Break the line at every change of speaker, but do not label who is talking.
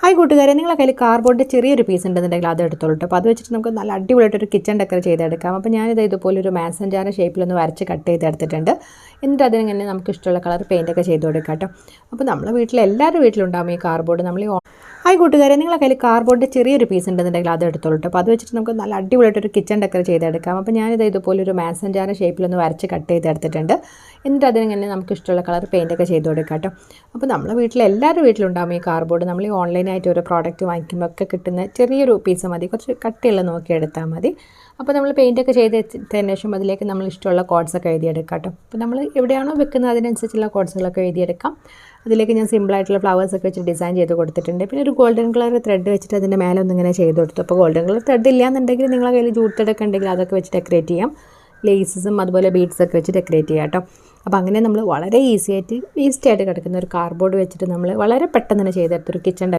Hi കൂട്ടുകാരെ, നിങ്ങളെ കയ്യിൽ കാർഡ്ബോർഡിൻ്റെ ചെറിയൊരു പീസ് ഉണ്ടെന്നുണ്ടെങ്കിൽ അത് എടുത്തോളൂ കേട്ടോ. അപ്പോൾ അത് വെച്ചിട്ട് നമുക്ക് നല്ല അടിപൊളിയായിട്ടൊരു കിച്ചൺ ഡെക്കർ ചെയ്തെടുക്കാം. അപ്പോൾ ഞാനിത് ഇതുപോലെ ഒരു മാസൻ ജാറിൻ്റെ ഷേപ്പിലൊന്ന് വരച്ച് കട്ട് ചെയ്തെടുത്തിട്ടുണ്ട്. എന്നിട്ട് അതിനിങ്ങനെ നമുക്ക് ഇഷ്ടമുള്ള കളർ പെയിൻറ്റൊക്കെ ചെയ്ത് കൊടുക്കാം കേട്ടോ. അപ്പോൾ നമ്മളെ വീട്ടിൽ എല്ലാവരുടെ വീട്ടിലുണ്ടാകും ഈ കാർഡ്ബോർഡ്. ഹായ് കൂട്ടുകാരെ, നിങ്ങളെ കയ്യിൽ കാർഡ്ബോർഡിൻ്റെ ചെറിയൊരു പീസ് ഉണ്ടെന്നുണ്ടെങ്കിൽ അത് എടുത്തോളൂ കേട്ടോ. അപ്പോൾ അത് വെച്ചിട്ട് നമുക്ക് നല്ല അടിപൊളിയായിട്ടൊരു കിച്ചൺ ഡെക്കർ ചെയ്തെടുക്കാം. അപ്പോൾ ഞാനിത് ഇതുപോലെ ഒരു മാസൻ ജാറിൻ്റെ ഷേപ്പിലൊന്ന് വരച്ച് കട്ട് ചെയ്തെടുത്തിട്ടുണ്ട്. എന്നിട്ട് അതിനിങ്ങനെ നമുക്ക് ഇഷ്ടമുള്ള കളർ പെയിൻറ്റൊക്കെ ചെയ്ത് കൊടുക്കാം കേട്ടോ. അപ്പോൾ നമ്മളെ വീട്ടിൽ എല്ലാവരുടെ വീട്ടിലുണ്ടാകും ഈ കാർഡ്ബോർഡ്. നമ്മൾ ഈ ഓൺലൈനായിട്ട് ഓരോ പ്രോഡക്റ്റ് വാങ്ങിക്കുമ്പോൾ ഒക്കെ കിട്ടുന്ന ചെറിയൊരു പീസ് മതി, കുറച്ച് കട്ടിയുള്ള നോക്കി എടുത്താൽ മതി. അപ്പോൾ നമ്മൾ പെയിൻറ്റൊക്കെ ചെയ്തതിന് ശേഷം അതിലേക്ക് നമ്മൾ ഇഷ്ടമുള്ള കോഡ്സൊക്കെ എഴുതിയെടുക്കാം കേട്ടോ. അപ്പോൾ നമ്മൾ എവിടെയാണോ വെക്കുന്നത് അതിനനുസരിച്ചുള്ള കോഡ്സുകളൊക്കെ എഴുതിയെടുക്കാം. അതിലേക്ക് ഞാൻ സിമ്പിളായിട്ടുള്ള ഫ്ലവേഴ്സൊക്കെ വെച്ച് ഡിസൈൻ ചെയ്ത് കൊടുത്തിട്ടുണ്ട്. പിന്നെ ഒരു ഗോൾഡൻ കളർ ത്രെഡ് വെച്ചിട്ട് അതിൻ്റെ മേലെ ഒന്നിങ്ങനെ ചെയ്ത് കൊടുത്തു. അപ്പോൾ ഗോൾഡൻ കളർ ത്രെഡ് ഇല്ലയെന്നുണ്ടെങ്കിൽ നിങ്ങളുടെ കയ്യിൽ ജൂട്ട് ത്രെഡൊക്കെ ഉണ്ടെങ്കിൽ അതൊക്കെ വെച്ച് ഡെക്കറേറ്റ് ചെയ്യാം. ലേസസും അതുപോലെ ബീഡ്സൊക്കെ വെച്ച് ഡെക്കറേറ്റ് ചെയ്യാം കേട്ടോ. അപ്പോൾ അങ്ങനെ നമ്മൾ വളരെ ഈസി ആയിട്ട് വേസ്റ്റ് ആയിട്ട് കിടക്കുന്ന ഒരു കാർഡ്ബോർഡ് വെച്ചിട്ട് നമ്മൾ വളരെ പെട്ടെന്ന് തന്നെ ചെയ്തെടുത്തൊരു കിച്ചൺ